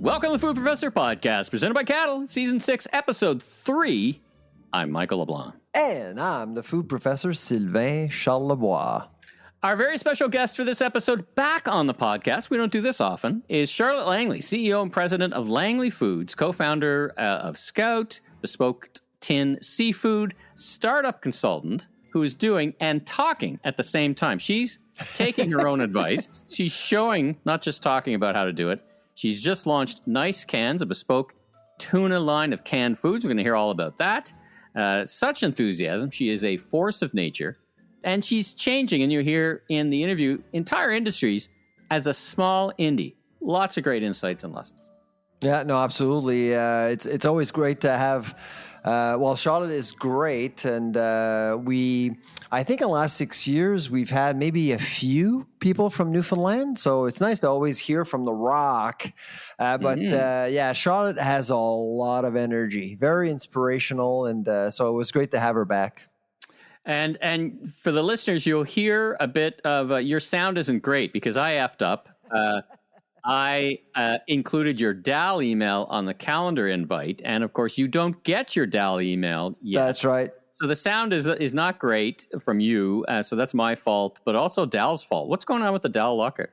Welcome to the Food Professor Podcast, presented by Cattle, Season 6, Episode 3. I'm Michael LeBlanc. And I'm the food professor, Sylvain Charlebois. Our very special guest for this episode, back on the podcast, we don't do this often, is Charlotte Langley, CEO and president of Langley Foods, co-founder of Scout, Bespoke Tin Seafood, startup consultant who is doing and talking at the same time. She's taking her own advice. She's showing, not just talking about how to do it. She's just launched Nice Cans, a bespoke tuna line of canned foods. We're going to hear all about that. Such enthusiasm. She is a force of nature. And she's changing, and you hear in the interview, entire industries as a small indie. Lots of great insights and lessons. Yeah, no, absolutely. It's always great to have. Charlotte is great, and I think in the last 6 years we've had maybe a few people from Newfoundland. So it's nice to always hear from the Rock. Charlotte has a lot of energy, very inspirational, and so it was great to have her back. And for the listeners, you'll hear a bit of your sound isn't great because I effed up. I included your DAL email on the calendar invite, and of course, you don't get your DAL email yet. That's right. So the sound is not great from you, so that's my fault, but also DAL's fault. What's going on with the DAL locker?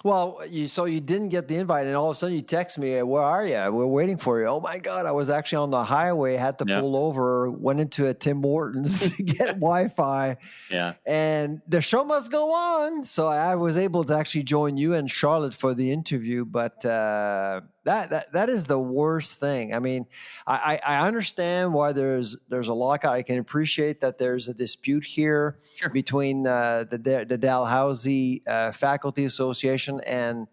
Well, you didn't get the invite, and all of a sudden you text me, "Where are you? We're waiting for you." Oh my God, I was actually on the highway, had to pull over, went into a Tim Hortons to get Wi-Fi. Yeah. And the show must go on. So I was able to actually join you and Charlotte for the interview, but that is the worst thing. I mean, I understand why there's a lockout. I can appreciate that there's a dispute here between the Dalhousie Faculty Association and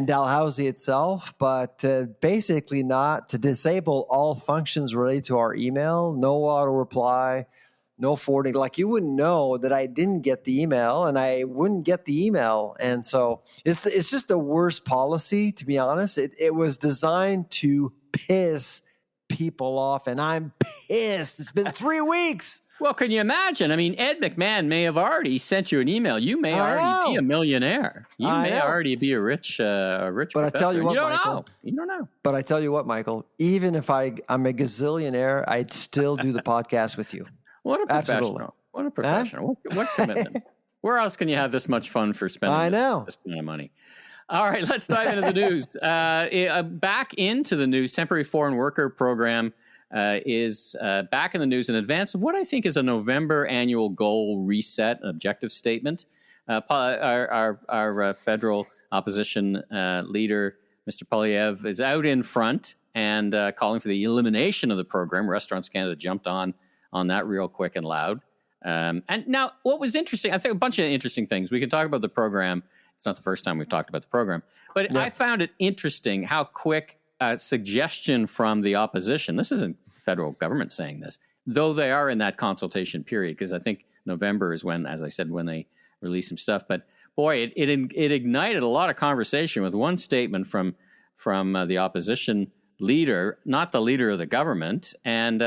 Dalhousie itself, but basically not to disable all functions related to our email, no auto reply, no forwarding. Like, you wouldn't know that I didn't get the email, and I wouldn't get the email. And so it's just the worst policy, to be honest. It was designed to piss people off, and I'm pissed. It's been 3 weeks. Well, can you imagine? I mean, Ed McMahon may have already sent you an email. You may already be a millionaire. You may already be a rich professor. But I tell you what, Michael. You don't know. But I tell you what, Michael, even if I'm a gazillionaire, I'd still do the podcast with you. What a professional. Absolutely. What a professional. Huh? What commitment. Where else can you have this much fun for spending this kind of money? All right, let's dive into the news. Back into the news, temporary foreign worker program is back in the news in advance of what I think is a November annual goal reset, an objective statement. Our federal opposition leader, Mr. Poilievre, is out in front and calling for the elimination of the program. Restaurants Canada jumped on that real quick and loud. And now, what was interesting, I think a bunch of interesting things. We can talk about the program. It's not the first time we've talked about the program. But I found it interesting how quick suggestion from the opposition. This isn't the federal government saying this, though they are in that consultation period, because I think November is when, as I said, when they release some stuff. But boy, it ignited a lot of conversation with one statement from the opposition leader, not the leader of the government. And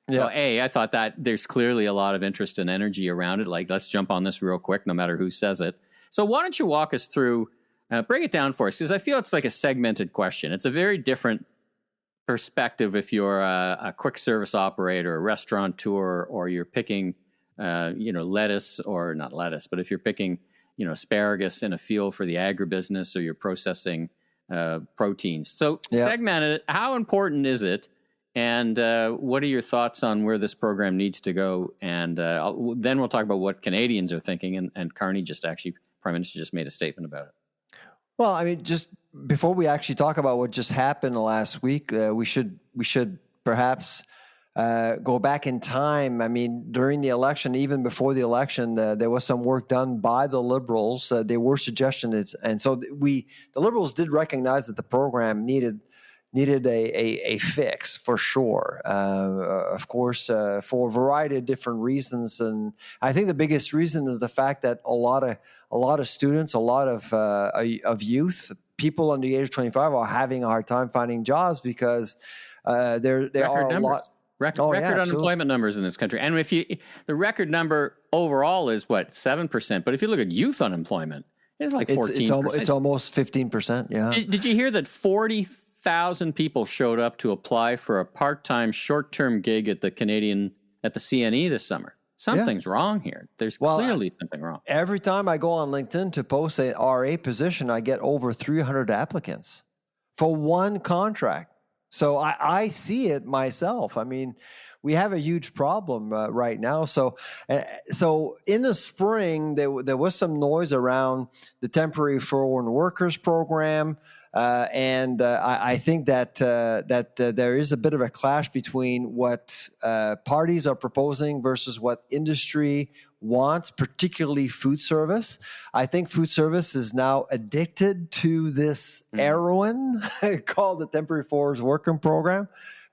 so I thought that there's clearly a lot of interest and energy around it. Like, let's jump on this real quick, no matter who says it. So why don't you walk us through, break it down for us, because I feel it's like a segmented question. It's a very different perspective if you're a quick service operator, a restaurateur, or you're picking, lettuce, or not lettuce, but if you're picking, asparagus in a field for the agribusiness, or you're processing proteins. So segmented, how important is it? And what are your thoughts on where this program needs to go? And then we'll talk about what Canadians are thinking. And Prime Minister just made a statement about it. Well, I mean, just before we actually talk about what just happened last week, we should perhaps go back in time. I mean, during the election, even before the election, there was some work done by the Liberals. There were suggestions, and so the Liberals did recognize that the program needed a fix for sure. Of course, for a variety of different reasons, and I think the biggest reason is the fact that a lot of students, a lot of youth, people under the age of 25 are having a hard time finding jobs because there are a lot. Record unemployment numbers in this country. And the record number overall is 7%. But if you look at youth unemployment, It's like 14%. It's almost 15%. Yeah. Did you hear that 40,000 people showed up to apply for a part-time, short-term gig at the CNE this summer? Something's wrong here. There's clearly something wrong. Every time I go on LinkedIn to post a RA position, I get over 300 applicants for one contract. So I see it myself. I mean, we have a huge problem right now. So in the spring, there was some noise around the temporary foreign workers program. I think that there is a bit of a clash between what parties are proposing versus what industry wants, particularly food service. I think food service is now addicted to this heroin called the temporary foreign worker program.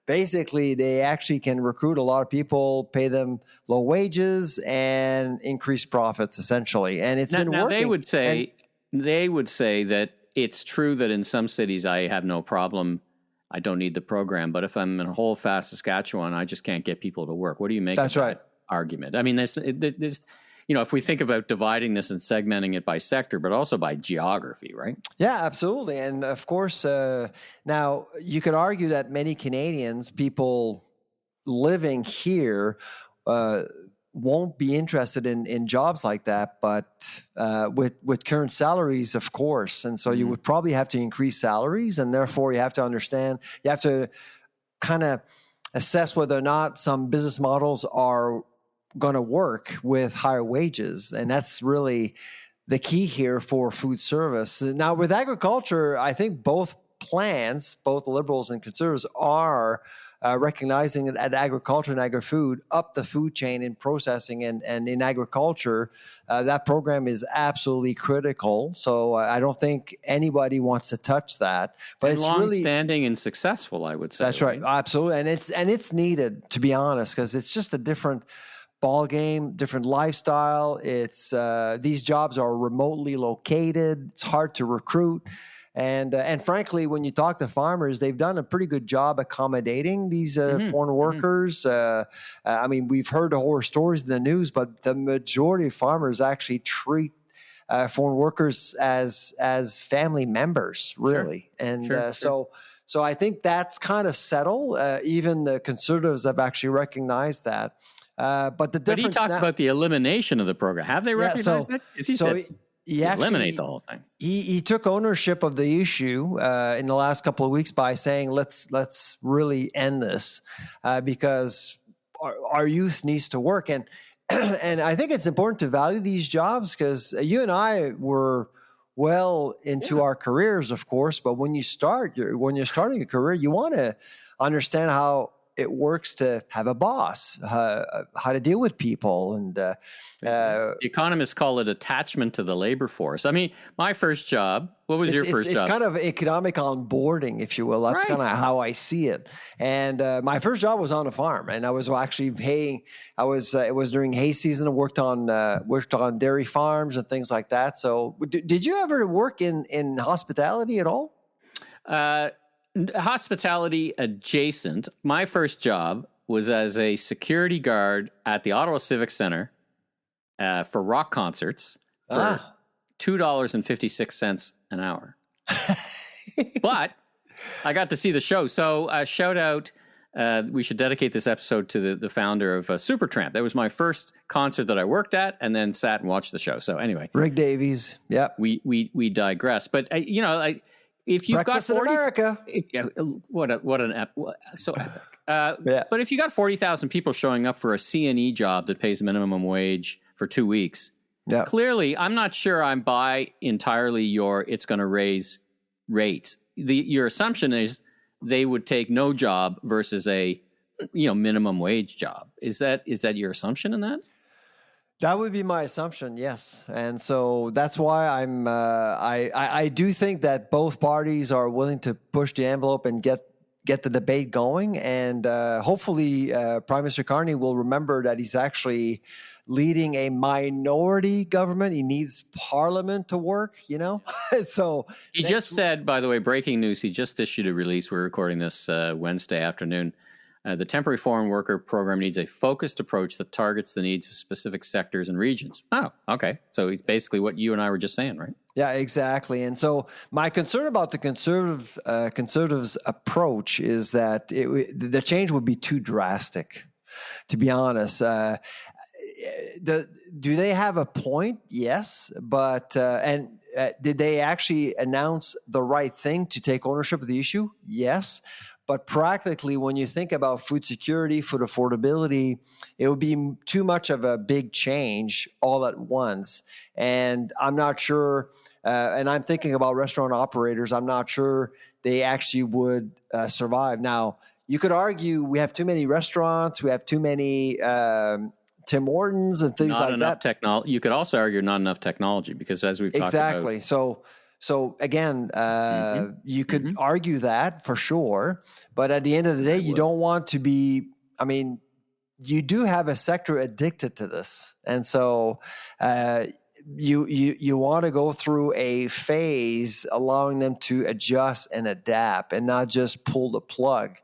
Basically, they actually can recruit a lot of people, pay them low wages, and increase profits, essentially. And it's been working. They would say that it's true that in some cities I have no problem. I don't need the program. But if I'm in Hole-Fast, Saskatchewan, I just can't get people to work. What do you make of that argument? I mean, there's, if we think about dividing this and segmenting it by sector, but also by geography, right? Yeah, absolutely. And of course, now you could argue that many Canadians, people living here, won't be interested in jobs like that, but with current salaries, of course. And so you would probably have to increase salaries, and therefore you have to understand, you have to kind of assess whether or not some business models are going to work with higher wages. And that's really the key here for food service. Now, with agriculture, I think both plans, both Liberals and Conservatives, are recognizing that agriculture and agri-food up the food chain in processing and in agriculture, that program is absolutely critical. So I don't think anybody wants to touch that. But it's long-standing and successful, I would say. That's right, absolutely, and it's needed, to be honest, because it's just a different ball game, different lifestyle. It's these jobs are remotely located. It's hard to recruit. And frankly, when you talk to farmers, they've done a pretty good job accommodating these foreign workers. I mean, we've heard horror stories in the news, but the majority of farmers actually treat foreign workers as family members, really. So I think that's kind of settled. Even the Conservatives have actually recognized that. But he talked about the elimination of the program. Have they recognized that? Because he said he eliminate the whole thing. He took ownership of the issue in the last couple of weeks by saying, let's really end this because our youth needs to work. And I think it's important to value these jobs because you and I were well into our careers, of course. But when you're starting a career, you want to understand how it works to have a boss, how to deal with people. And economists call it attachment to the labor force. I mean, my first job, what was your first job? It's kind of economic onboarding, if you will. That's kind of how I see it. And my first job was on a farm, and I was actually it was during hay season. I worked on dairy farms and things like that. So did you ever work in hospitality at all? Hospitality adjacent. My first job was as a security guard at the Ottawa Civic Center for rock concerts for $2.56 an hour. But I got to see the show. So shout out, we should dedicate this episode to the founder of Supertramp. That was my first concert that I worked at and then sat and watched the show. So anyway. Rick Davies. Yep. We digress. But, if you've Breakfast got 40, in America, so epic. But if you got 40,000 people showing up for a CNE job that pays minimum wage for 2 weeks, clearly, I'm not sure I'm by entirely it's going to raise rates. Your assumption is they would take no job versus a minimum wage job. Is that your assumption in that? That would be my assumption, yes. And so that's why I do think that both parties are willing to push the envelope and get the debate going. And hopefully Prime Minister Carney will remember that he's actually leading a minority government. He needs Parliament to work, So he just said, by the way, breaking news, he just issued a release. We're recording this Wednesday afternoon. The temporary foreign worker program needs a focused approach that targets the needs of specific sectors and regions. Oh, okay. So it's basically what you and I were just saying, right? Yeah, exactly. And so my concern about the conservatives' approach is that the change would be too drastic, to be honest. Do they have a point? Yes. But did they actually announce the right thing to take ownership of the issue? Yes. But practically, when you think about food security, food affordability, it would be too much of a big change all at once. And I'm not sure, and I'm thinking about restaurant operators, I'm not sure they actually would survive. Now, you could argue we have too many restaurants, we have too many Tim Hortons and things not like enough that. Technology. You could also argue not enough technology because as we've talked about. Exactly. So again, you could argue that for sure, but at the end of the day, you don't want to be. I mean, you do have a sector addicted to this, and so you want to go through a phase allowing them to adjust and adapt, and not just pull the plug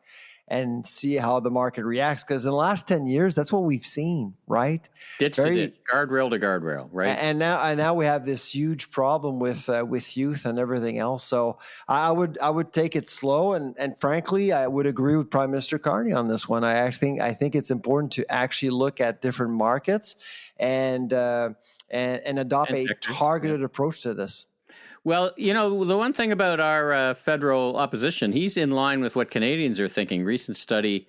and see how the market reacts. Because in the last 10 years, that's what we've seen, right? Ditch to ditch, guardrail to guardrail, right? And now we have this huge problem with youth and everything else. So I would take it slow, and frankly, I would agree with Prime Minister Carney on this one. I think it's important to actually look at different markets and adopt a targeted approach to this. Well, the one thing about our federal opposition, he's in line with what Canadians are thinking. Recent study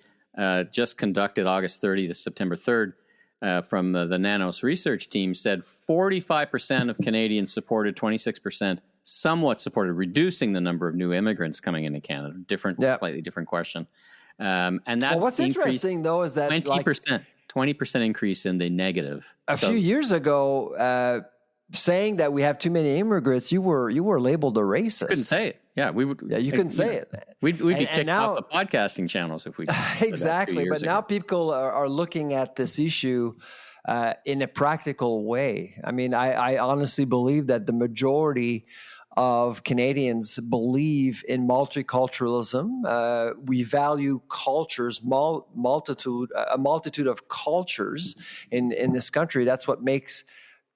just conducted August 30th to September 3rd from the Nanos research team said 45% of Canadians supported, 26% somewhat supported reducing the number of new immigrants coming into Canada. Slightly different question. And that's what's interesting, though, is that 20% increase in the negative. A few years ago, saying that we have too many immigrants, you were labeled a racist. You couldn't say it. Yeah, we would. Yeah, you couldn't say it. We'd be kicked off the podcasting channels if we exactly. But now people are looking at this issue in a practical way. I mean, I honestly believe that the majority of Canadians believe in multiculturalism. We value cultures, a multitude of cultures in this country. That's what makes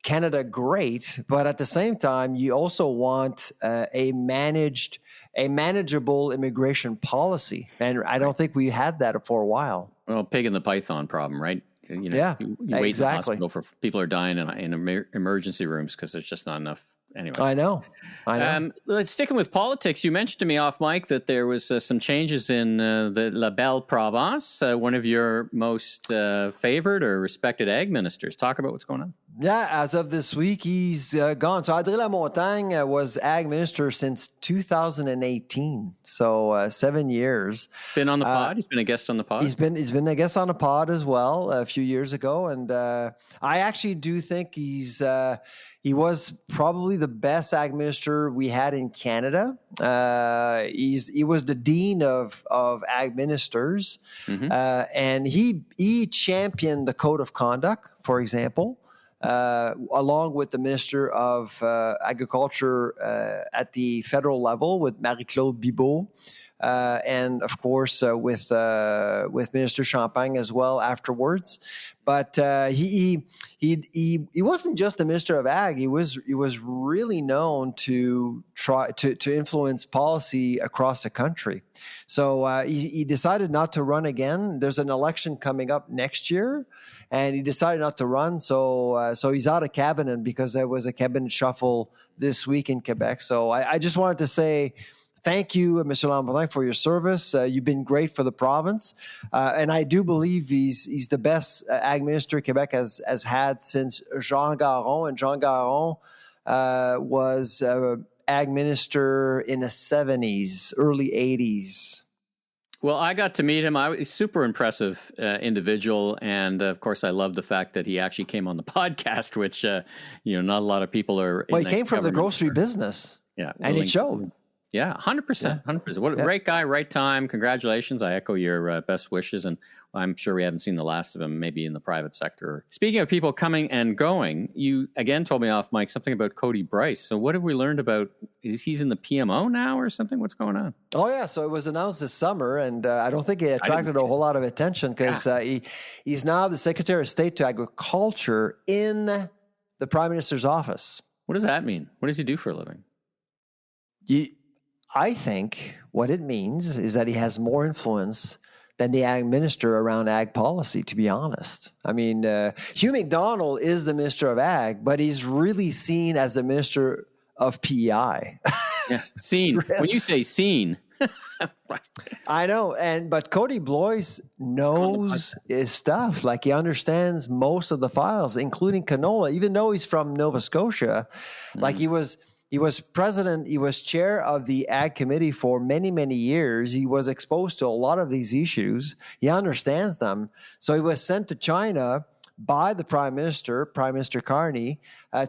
Canada great, but at the same time, you also want a manageable immigration policy, and I don't think we had that for a while. Well, pig in the python problem, right? You wait exactly. in the hospital for people are dying in emergency rooms because there's just not enough. Anyway, I know. Let's sticking with politics. You mentioned to me off mic that there was some changes in the La Belle Province, one of your most favored or respected ag ministers. Talk about what's going on. Yeah, as of this week, he's gone. So Adrien Lamontagne was ag minister since 2018, so 7 years. Been on the pod. He's been a guest on the pod. He's been a guest on the pod as well a few years ago, and I actually do think he was probably the best ag minister we had in Canada. He was the dean of ag ministers, and he championed the code of conduct, for example, along with the minister of agriculture at the federal level with Marie-Claude Bibeau. And of course, with Minister Champagne as well afterwards. But he wasn't just a minister of ag. He was really known to try to influence policy across the country. So he decided not to run again. There's an election coming up next year, and he decided not to run. So he's out of cabinet because there was a cabinet shuffle this week in Quebec. So I just wanted to say, thank you, Mr. LeBlanc, for your service. You've been great for the province. And I do believe he's the best ag minister Quebec has had since Jean Garon. And Jean Garon was ag minister in the 70s, early 80s. Well, I got to meet him. He's a super impressive individual. And of course, I love the fact that he actually came on the podcast, which, not a lot of people are. Well, he came from the grocery business. Yeah. And it showed. Yeah, 100%. 100%. What a great guy, right time. Congratulations. I echo your best wishes. And I'm sure we haven't seen the last of him, maybe in the private sector. Speaking of people coming and going, you again told me off, Mike, something about Cody Bryce. So what have we learned about, he's in the PMO now or something? What's going on? Oh, yeah. So it was announced this summer, and I don't think it attracted a whole lot of attention because he's now the Secretary of State to Agriculture in the Prime Minister's office. What does that mean? What does he do for a living? I think what it means is that he has more influence than the ag minister around ag policy, to be honest. I mean, Hugh McDonald is the minister of ag, but he's really seen as the minister of PEI. Yeah, seen. Really? When you say seen. I know, but Cody Blois knows his stuff. Like, he understands most of the files, including canola, even though he's from Nova Scotia. Like, he was president, he was chair of the Ag Committee for many, many years. He was exposed to a lot of these issues. He understands them. So he was sent to China by the Prime Minister Carney,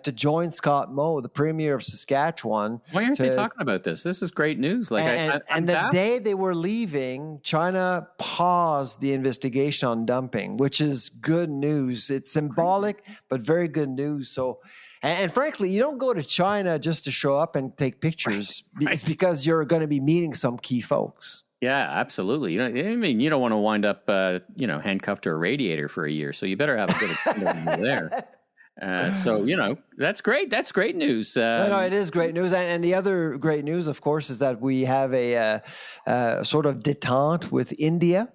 to join Scott Moe, the Premier of Saskatchewan. Why aren't they talking about this? This is great news. And the day they were leaving, China paused the investigation on dumping, which is good news. It's symbolic, but very good news. So, and frankly, you don't go to China just to show up and take pictures. Right. It's because you're going to be meeting some key folks. Yeah, absolutely. You don't want to wind up, handcuffed to a radiator for a year. So you better have a good experience there. So, that's great. That's great news. No, it is great news. And the other great news, of course, is that we have a sort of détente with India.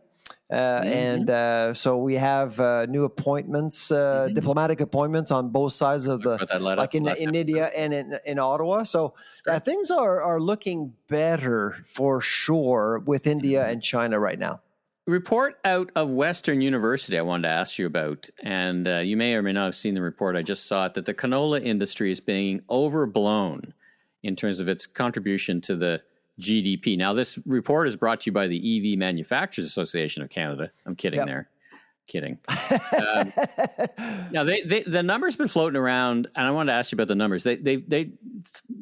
So we have new appointments, diplomatic appointments on both sides of in India and in Ottawa. So things are looking better for sure with India and China right now. Report out of Western University I wanted to ask you about, and you may or may not have seen the report. I just saw it, that the canola industry is being overblown in terms of its contribution to the GDP. Now, this report is brought to you by the EV Manufacturers Association of Canada. I'm kidding there. Kidding. Now, the numbers been floating around, and I wanted to ask you about the numbers. The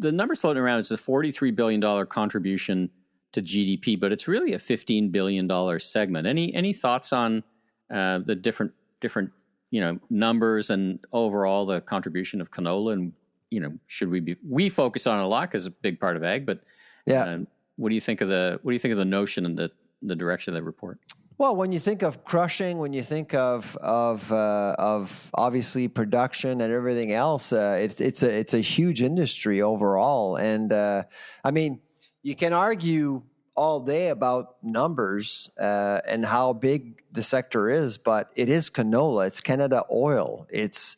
numbers floating around is a $43 billion contribution to GDP, but it's really a $15 billion segment. Any thoughts on the different numbers and overall the contribution of canola? And should we focus on it a lot because it's a big part of ag, but what do you think of the notion and the direction of the report? Well, when you think of crushing, when you think of obviously production and everything else, it's a huge industry overall. And I mean, you can argue all day about numbers and how big the sector is, but it is canola. It's Canada oil. It's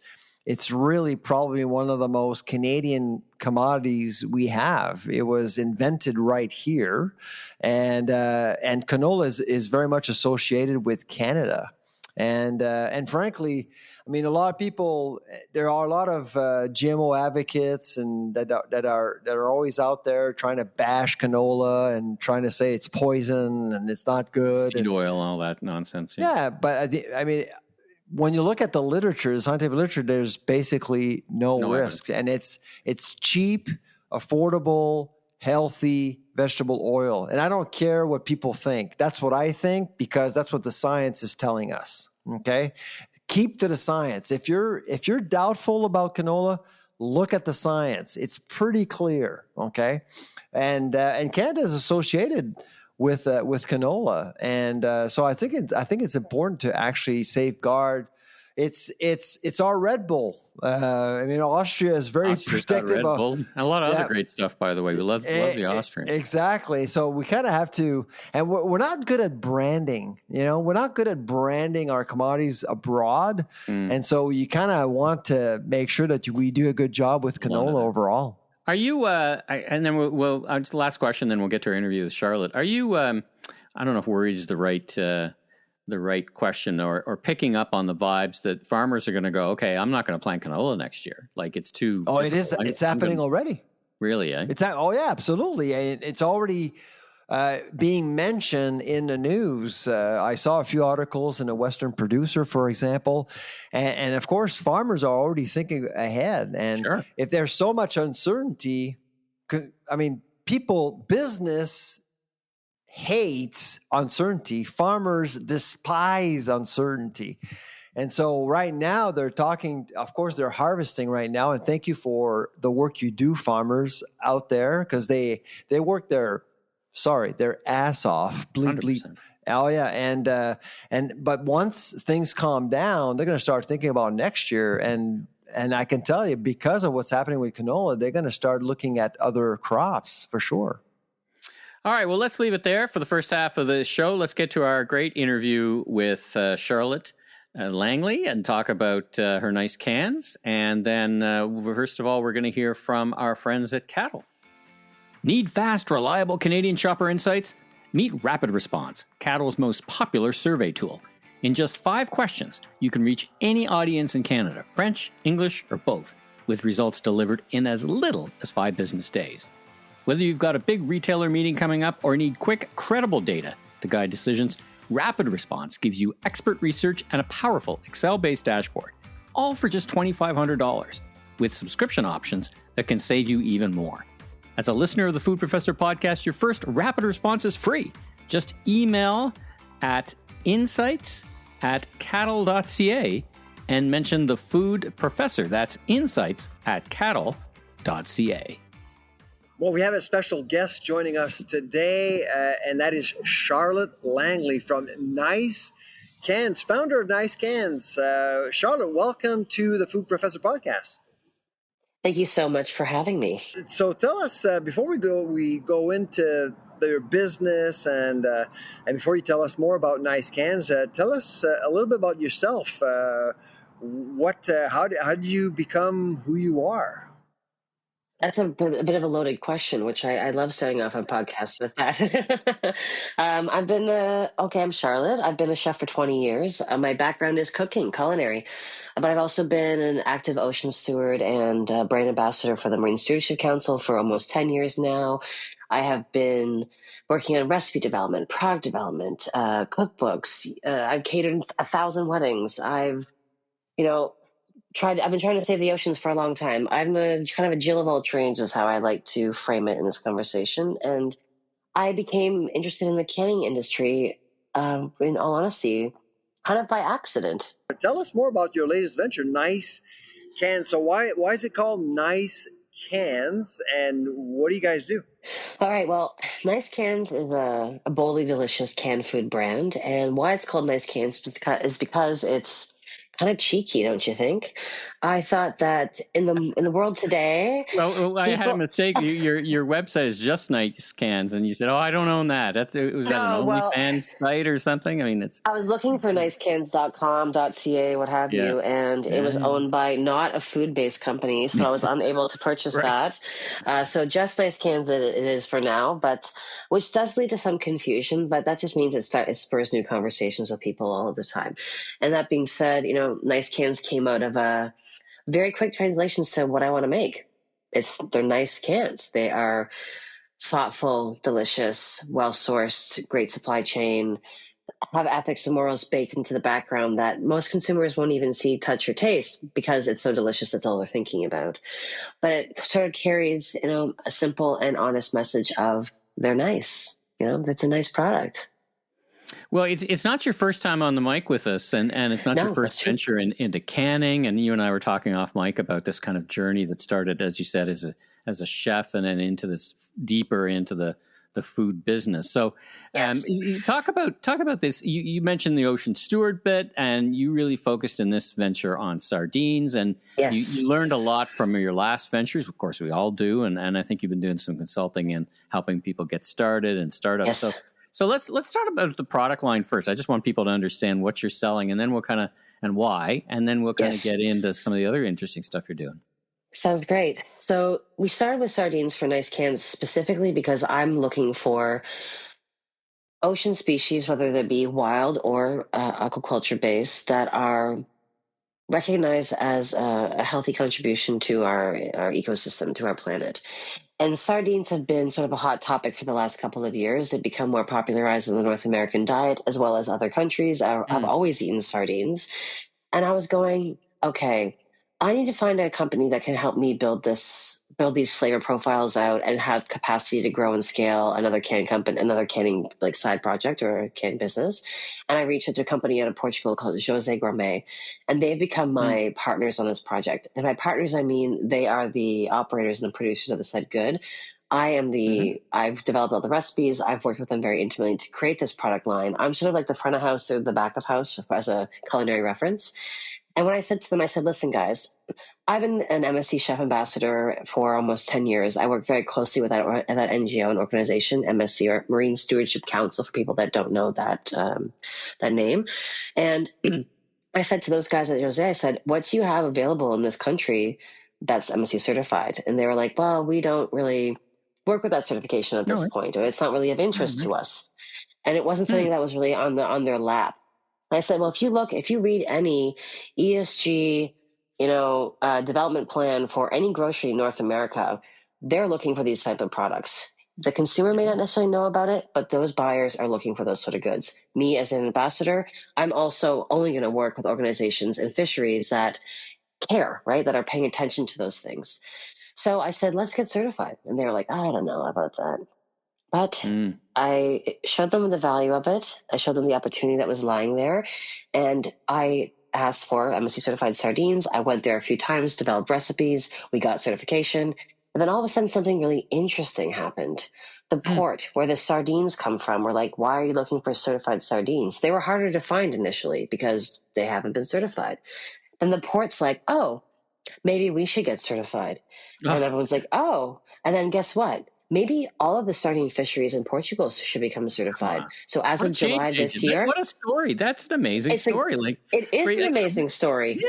really probably one of the most Canadian commodities we have. It was invented right here, and canola is very much associated with Canada. And frankly, I mean, a lot of people. There are a lot of GMO advocates, and that are always out there trying to bash canola and trying to say it's poison and it's not good. Seed oil, all that nonsense. Yeah, but I mean, when you look at the literature, the scientific literature, there's basically no risk. And it's cheap, affordable, healthy vegetable oil. And I don't care what people think. That's what I think, because that's what the science is telling us. Okay? Keep to the science. If you're doubtful about canola, look at the science. It's pretty clear. Okay? And Canada is associated with canola, and so I think it's important to actually safeguard. It's our Red Bull. I mean, Austria is very protective of Red Bull. And a lot of other great stuff, by the way. We love the Austrians. Exactly. So we kind of have to, and we're not good at branding. We're not good at branding our commodities abroad, and so you kind of want to make sure that we do a good job with canola overall. Are you, and then we'll last question, then we'll get to our interview with Charlotte. Are you, I don't know if worried is the right question, or picking up on the vibes that farmers are going to go, okay, I'm not going to plant canola next year. Like, it's too. Oh, it is. It's happening already. Really, eh? Oh, yeah, absolutely. It's already being mentioned in the news. I saw a few articles in a Western Producer, for example, and of course, farmers are already thinking ahead. And if there's so much uncertainty, I mean, business hates uncertainty. Farmers despise uncertainty. And so right now they're talking, of course, they're harvesting right now. And thank you for the work you do, farmers out there, because they work their ass off. Bleep, bleep. 100%. Oh yeah. But once things calm down, they're going to start thinking about next year. And I can tell you, because of what's happening with canola, they're going to start looking at other crops for sure. All right, well, let's leave it there for the first half of the show. Let's get to our great interview with Charlotte Langley and talk about her nice cans. And then, first of all, we're going to hear from our friends at Cattle. Need fast, reliable Canadian shopper insights? Meet Rapid Response, Cattle's most popular survey tool. In just 5 questions, you can reach any audience in Canada, French, English, or both, with results delivered in as little as 5 business days. Whether you've got a big retailer meeting coming up or need quick, credible data to guide decisions, Rapid Response gives you expert research and a powerful Excel-based dashboard, all for just $2,500, with subscription options that can save you even more. As a listener of the Food Professor podcast, your first Rapid Response is free. Just email at insights@cattle.ca and mention the Food Professor. That's insights@cattle.ca. Well, we have a special guest joining us today, and that is Charlotte Langley from Nice Cans, founder of Nice Cans. Charlotte, welcome to the Food Professor podcast. Thank you so much for having me. So tell us, before we go into their business, and before you tell us more about Nice Cans, tell us a little bit about yourself. How did you become who you are? That's a bit of a loaded question, which I love starting off a podcast with that. I'm Charlotte. I've been a chef for 20 years. My background is cooking, culinary, but I've also been an active ocean steward and brand ambassador for the Marine Stewardship Council for almost 10 years now. I have been working on recipe development, product development, cookbooks. I've catered 1,000 weddings. I've been trying to save the oceans for a long time. I'm a kind of a Jill of all trades is how I like to frame it in this conversation. And I became interested in the canning industry, in all honesty, kind of by accident. Tell us more about your latest venture, Nice Cans. So why is it called Nice Cans, and what do you guys do? All right, well, Nice Cans is a boldly delicious canned food brand. And why it's called Nice Cans is because it's kind of cheeky, don't you think? I thought that in the world today, I had a mistake. Your website is just Nice Cans, and you said, "Oh, I don't own that." Was that an OnlyFans site or something? I mean, I was looking for nicecans.com.ca, what have you, and it was owned by not a food-based company, so I was unable to purchase that. So just Nice Cans it is for now, but which does lead to some confusion. But that just means it spurs new conversations with people all the time. And that being said, Nice Cans came out of a very quick translations to what I want to make. They're nice cans. They are thoughtful, delicious, well-sourced, great supply chain, have ethics and morals baked into the background that most consumers won't even see, touch, or taste because it's so delicious. That's all they're thinking about. But it sort of carries, a simple and honest message of they're nice. It's a nice product. Well, it's not your first time on the mic with us, and it's not your first venture into canning. And you and I were talking off mic about this kind of journey that started, as you said, as a chef, and then deeper into the food business. So, talk about this. You mentioned the ocean steward bit, and you really focused in this venture on sardines, and you learned a lot from your last ventures. Of course, we all do, and I think you've been doing some consulting and helping people get started and startups. Yes. So let's start about the product line first. I just want people to understand what you're selling, and then we'll and why, and then we'll kind of get into some of the other interesting stuff you're doing. Sounds great. So we started with sardines for Nice Cans specifically because I'm looking for ocean species, whether they be wild or aquaculture based, that are recognized as a healthy contribution to our ecosystem, to our planet. And sardines have been sort of a hot topic for the last couple of years. They've become more popularized in the North American diet, as well as other countries. I've always eaten sardines. And I was going, okay, I need to find a company that can help me build this build these flavor profiles out and have capacity to grow and scale another canning like side project or a can business. And I reached out to a company out of Portugal called José Gourmet, and they've become my partners on this project. And by partners, I mean they are the operators and the producers of the said good. I've developed all the recipes. I've worked with them very intimately to create this product line. I'm sort of like the front of house or the back of house as a culinary reference. And when I said to them, I said, listen, guys, I've been an MSC Chef Ambassador for almost 10 years. I work very closely with that NGO and organization, MSC, or Marine Stewardship Council, for people that don't know that name. And I said to those guys at Jose, I said, what do you have available in this country that's MSC certified? And they were like, well, we don't really work with that certification at this point, or it's not really of interest to us. And it wasn't something that was really on their lap. I said, well, if you read any ESG, development plan for any grocery in North America, they're looking for these type of products. The consumer may not necessarily know about it, but those buyers are looking for those sort of goods. Me as an ambassador, I'm also only going to work with organizations and fisheries that care, right? That are paying attention to those things. So I said, let's get certified. And they were like, I don't know about that. But I showed them the value of it. I showed them the opportunity that was lying there. And I asked for MSC certified sardines. I went there a few times, developed recipes. We got certification. And then all of a sudden, something really interesting happened. The port where the sardines come from were like, why are you looking for certified sardines? They were harder to find initially because they haven't been certified. Then the port's like, oh, maybe we should get certified. And everyone's like, oh. And then guess what? Maybe all of the sardine fisheries in Portugal should become certified. So as of July this year... What a story. That's an amazing story. It is an amazing story.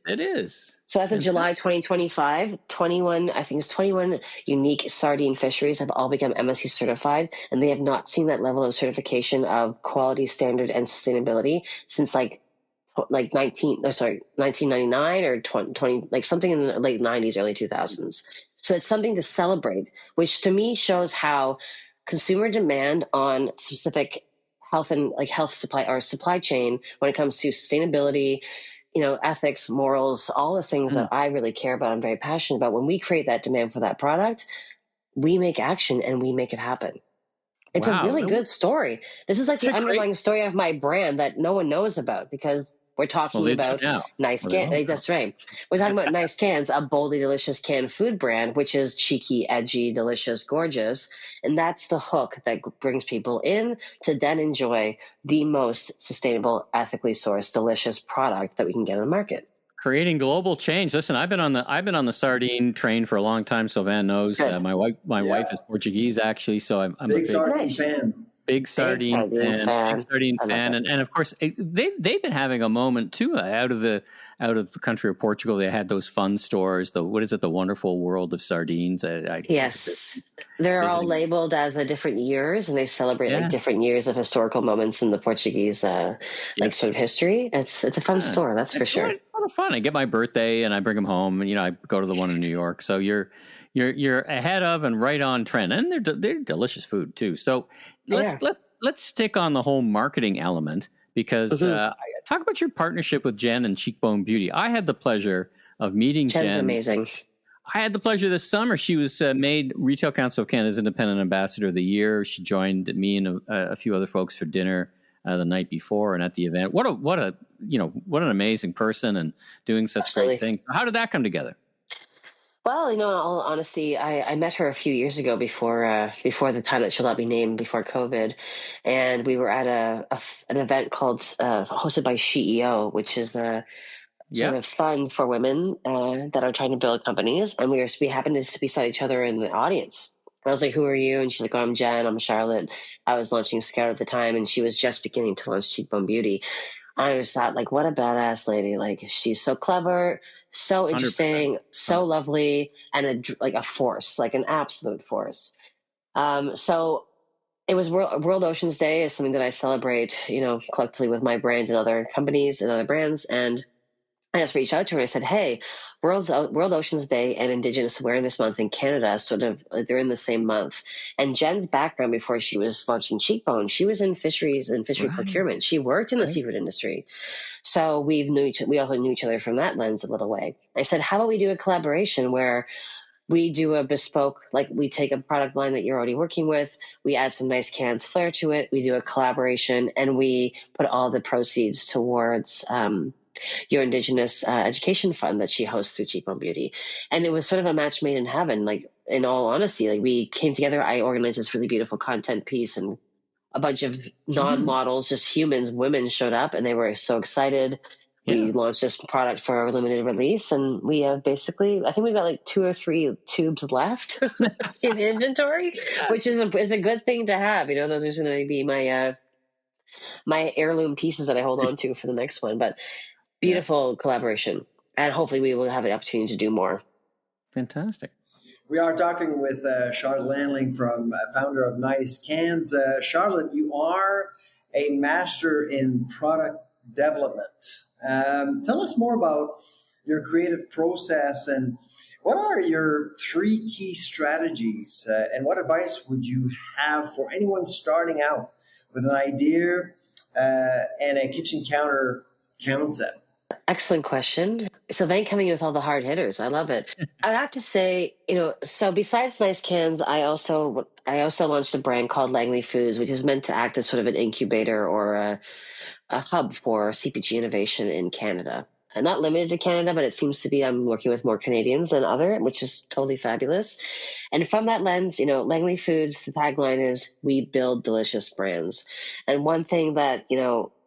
It is. So as of July 2025, 21 unique sardine fisheries have all become MSC certified, and they have not seen that level of certification of quality, standard, and sustainability since 1999 or 20, like something in the late 90s, early 2000s. So it's something to celebrate, which to me shows how consumer demand on specific health supply or supply chain when it comes to sustainability, ethics, morals, all the things that I really care about, I'm very passionate about. When we create that demand for that product, we make action and we make it happen. It's a really good story. This is like the underlying story of my brand that no one knows about because we're talking about Nice Cans. That's right. We're talking about Nice Cans, a boldly delicious canned food brand, which is cheeky, edgy, delicious, gorgeous. And that's the hook that brings people in to then enjoy the most sustainable, ethically sourced, delicious product that we can get on the market. Creating global change. Listen, I've been on the sardine train for a long time. Sylvain knows. My wife is Portuguese, actually, so I'm a big sardine fan. Big sardine fan, and of course they've been having a moment too out of the country of Portugal. They had those fun stores. The Wonderful World of Sardines. Yes, they're all labeled as the different years, and they celebrate different years of historical moments in the Portuguese sort of history. It's a fun store, that's for sure. It's a lot of fun. I get my birthday and I bring them home, and I go to the one in New York. So you're ahead of and right on trend, and they're delicious food too. So let's stick on the whole marketing element because talk about your partnership with Jen and Cheekbone Beauty. I had the pleasure of meeting Jen. Jen's amazing. I had the pleasure this summer. She was made Retail Council of Canada's Independent Ambassador of the Year. She joined me and a few other folks for dinner the night before and at the event. What an amazing person and doing such great things. How did that come together? Well, in all honesty, I met her a few years ago before the time that she'll not be named, before COVID, and we were at an event called hosted by SheEO, which is the sort of fund for women that are trying to build companies, and we happened to sit beside each other in the audience. And I was like, "Who are you?" And she's like, "Oh, I'm Jen. I'm Charlotte. I was launching Scout at the time, and she was just beginning to launch Cheekbone Beauty." I just thought, like, what a badass lady. Like, she's so clever, so interesting, 100%. So lovely, and a force, like an absolute force. So it was World Oceans Day is something that I celebrate, collectively with my brand and other companies and other brands. And I just reached out to her and I said, hey, World Oceans Day and Indigenous Awareness Month in Canada, they're in the same month. And Jen's background before she was launching Cheekbone, she was in fisheries and fishery procurement. She worked in the seafood industry. So we also knew each other from that lens a little way. I said, how about we do a collaboration where we do a bespoke, like we take a product line that you're already working with, we add some nice cans flair to it, we do a collaboration, and we put all the proceeds towards your Indigenous education fund that she hosts through Cheap on Beauty. And it was sort of a match made in heaven. Like, in all honesty, like we came together, I organized this really beautiful content piece, and a bunch of non-models, just humans, women showed up, and they were so excited. We launched this product for a limited release, and we have basically, I think we've got like 2 or 3 tubes left in inventory, which is a good thing to have. You know, those are going to be my my heirloom pieces that I hold on to for the next one. But beautiful collaboration, and hopefully we will have the opportunity to do more. Fantastic. We are talking with Charlotte Langley, founder of Nice Cans. Charlotte, you are a master in product development. Tell us more about your creative process, and what are your 3 key strategies, and what advice would you have for anyone starting out with an idea and a kitchen counter concept? Excellent question. Sylvain coming in with all the hard hitters. I love it. I'd have to say, so besides Nice Cans, I also launched a brand called Langley Foods, which is meant to act as sort of an incubator or a hub for CPG innovation in Canada. And not limited to Canada, but it seems to be I'm working with more Canadians than other, which is totally fabulous. And from that lens, Langley Foods, the tagline is, we build delicious brands. And one thing that,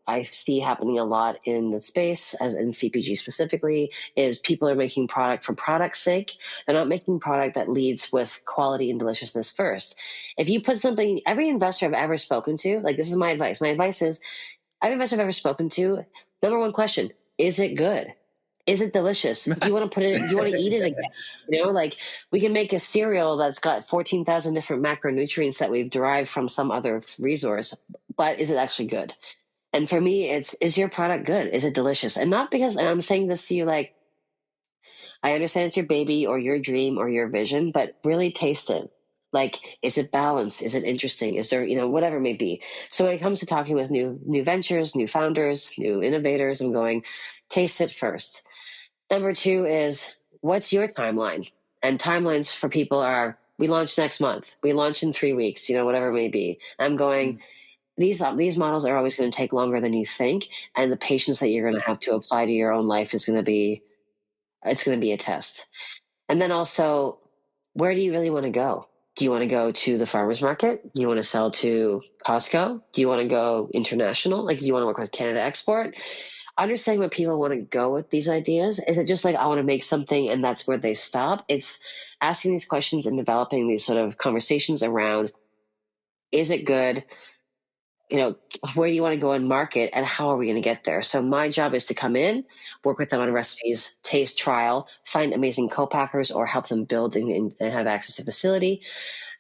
I see happening a lot in the space, as in CPG specifically, is people are making product for product's sake. They're not making product that leads with quality and deliciousness first. If you put something, every investor I've ever spoken to, like, this is my advice. My advice is, every investor I've ever spoken to, number one question, is it good? Is it delicious? Do you want to put it, do you want to eat it again? Like, we can make a cereal that's got 14,000 different macronutrients that we've derived from some other resource, but is it actually good? And for me, is your product good? Is it delicious? And not because, and I'm saying this to you, like, I understand it's your baby or your dream or your vision, but really taste it. Like, is it balanced? Is it interesting? Is there, whatever it may be. So when it comes to talking with new ventures, new founders, new innovators, I'm going, taste it first. Number 2 is, what's your timeline? And timelines for people are, we launch next month, we launch in 3 weeks, whatever it may be. I'm going, these models are always going to take longer than you think, and the patience that you're going to have to apply to your own life is going to be a test. And then also, where do you really want to go? Do you want to go to the farmer's market? Do you want to sell to Costco? Do you want to go international? Like, do you want to work with Canada Export? Understanding where people want to go with these ideas. Is it just like, I want to make something and that's where they stop? It's asking these questions and developing these sort of conversations around, is it good? Where do you want to go and market, and how are we going to get there? So my job is to come in, work with them on recipes, taste, trial, find amazing co-packers, or help them build and have access to facility.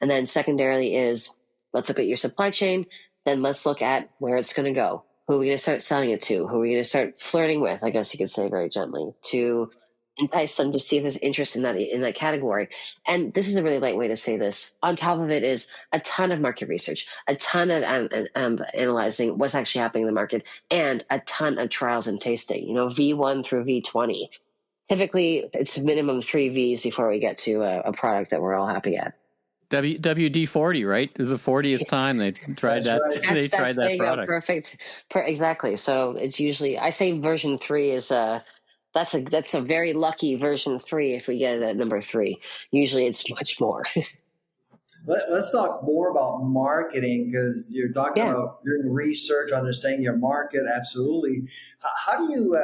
And then secondarily is, let's look at your supply chain. Then let's look at where it's going to go. Who are we going to start selling it to? Who are we going to start flirting with? I guess you could say, very gently, to entice them to see if there's interest in that category. And this is a really light way to say this. On top of it is a ton of market research, a ton of analyzing what's actually happening in the market, and a ton of trials and tasting. V1 through V20. Typically, it's a minimum 3 Vs before we get to a product that we're all happy at. WD-40, right? It was the 40th time they tried that. Right. They tried that product. Perfect. Exactly. So it's usually, I say version 3 is that's a very lucky version 3 if we get it at number 3. Usually it's much more. Let's talk more about marketing, because you're talking about doing research, understanding your market. Absolutely. How do you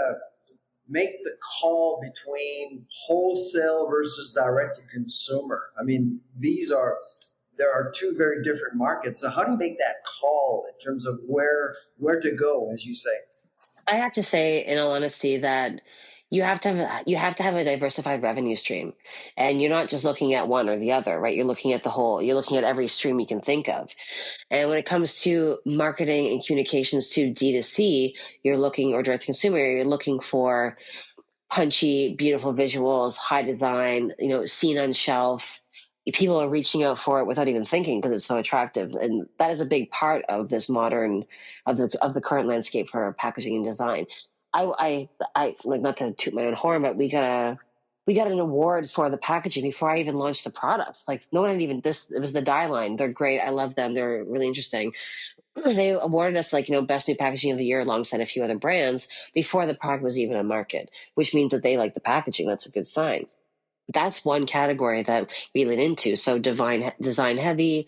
make the call between wholesale versus direct to consumer? I mean, there are 2 very different markets. So how do you make that call in terms of where to go, as you say? I have to say, in all honesty, that you have to have a diversified revenue stream, and you're not just looking at one or the other, right? You're looking at the whole. You're looking at every stream you can think of. And when it comes to marketing and communications to D2C, or direct to consumer, you're looking for punchy, beautiful visuals, high design, seen on shelf. People are reaching out for it without even thinking, because it's so attractive. And that is a big part of this of the current landscape for packaging and design. I like, not to toot my own horn, but we gotta we got an award for the packaging before I even launched the product. Like no one had even this. It was the Dye line. They're great. I love them. They're really interesting. They awarded us like, best new packaging of the year alongside a few other brands before the product was even on market, which means that they like the packaging. That's a good sign. That's one category that we lean into. So design heavy,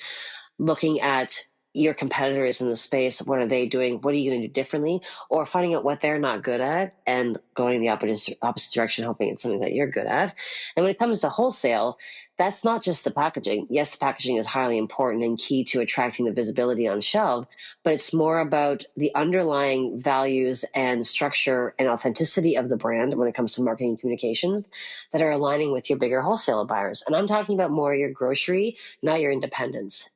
looking at your competitors in the space. What are they doing? What are you going to do differently? Or finding out what they're not good at and going the opposite direction, hoping it's something that you're good at. And when it comes to wholesale, that's not just the packaging. Yes, the packaging is highly important and key to attracting the visibility on shelf, but it's more about the underlying values and structure and authenticity of the brand when it comes to marketing and communications that are aligning with your bigger wholesale buyers. And I'm talking about more your grocery, not your independents.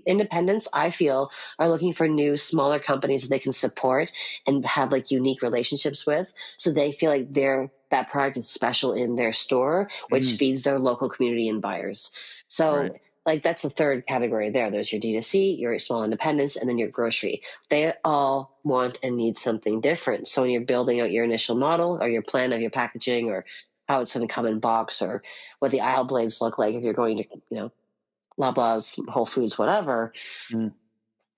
Independents, I feel, are looking for new, smaller companies that they can support and have like unique relationships with, so they feel like that product is special in their store, which feeds their local community and buyers. So like that's the third category there. There's your D2C, your small independents, and then your grocery. They all want and need something different. So when you're building out your initial model or your plan of your packaging or how it's going to come in box or what the aisle blades look like if you're going to, Loblaws, Whole Foods, whatever.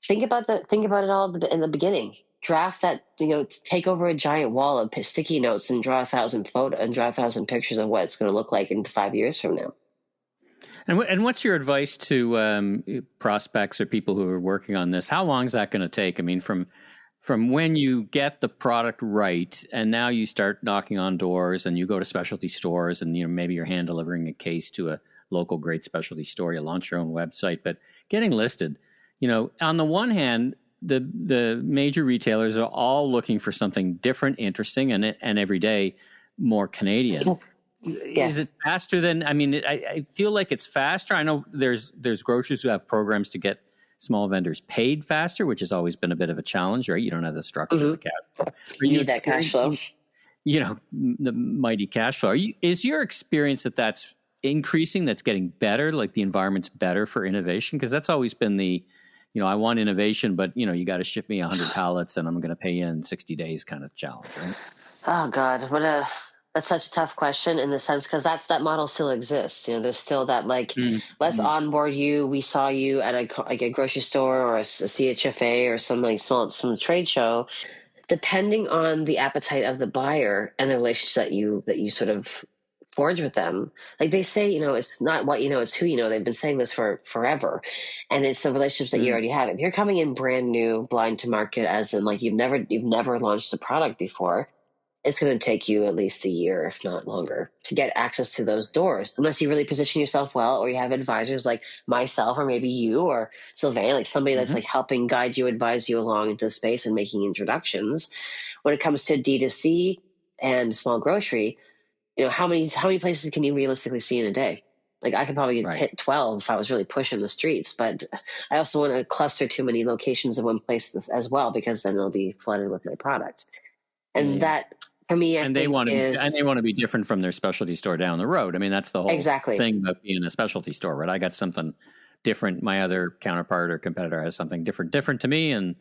Think about it all in the beginning. Draft that, take over a giant wall of sticky notes and draw 1,000 pictures of what it's going to look like in 5 years from now. And what's your advice to prospects or people who are working on this? How long is that going to take? I mean, from when you get the product right, and now you start knocking on doors, and you go to specialty stores, and maybe you're hand delivering a case to a local great specialty store, you launch your own website, but getting listed, on the one hand, the major retailers are all looking for something different, interesting, and every day more Canadian. Yes. Is it faster than, I feel like it's faster. I know there's grocers who have programs to get small vendors paid faster, which has always been a bit of a challenge, right? You don't have the structure of the cash flow. You need that cash flow. The mighty cash flow. Is your experience that's increasing, that's getting better, like the environment's better for innovation? Because that's always been the, I want innovation, but you got to ship me 100 pallets and I'm going to pay you in 60 days kind of challenge, right? Oh God, that's such a tough question in the sense, because that model still exists. There's still that let's onboard you. We saw you at a grocery store or a CHFA or some trade show. Depending on the appetite of the buyer and the relationship that you sort of forge with them, like they say, it's not what it's who They've been saying this for forever, and it's the relationships that you already have. If you're coming in brand new, blind to market, as in like you've never launched a product before, it's going to take you at least a year, if not longer, to get access to those doors, unless you really position yourself well, or you have advisors like myself, or maybe you or Sylvain, like somebody that's like helping guide you, advise you along into the space and making introductions. When it comes to D2C and small grocery, how many places can you realistically see in a day? Like I could probably hit 12 if I was really pushing the streets, but I also want to cluster too many locations in one place as well, because then they'll be flooded with my product. And that, for me, they want to be different from their specialty store down the road. I mean, that's the whole thing about being a specialty store, right? I got something different. My other counterpart or competitor has something different to me, and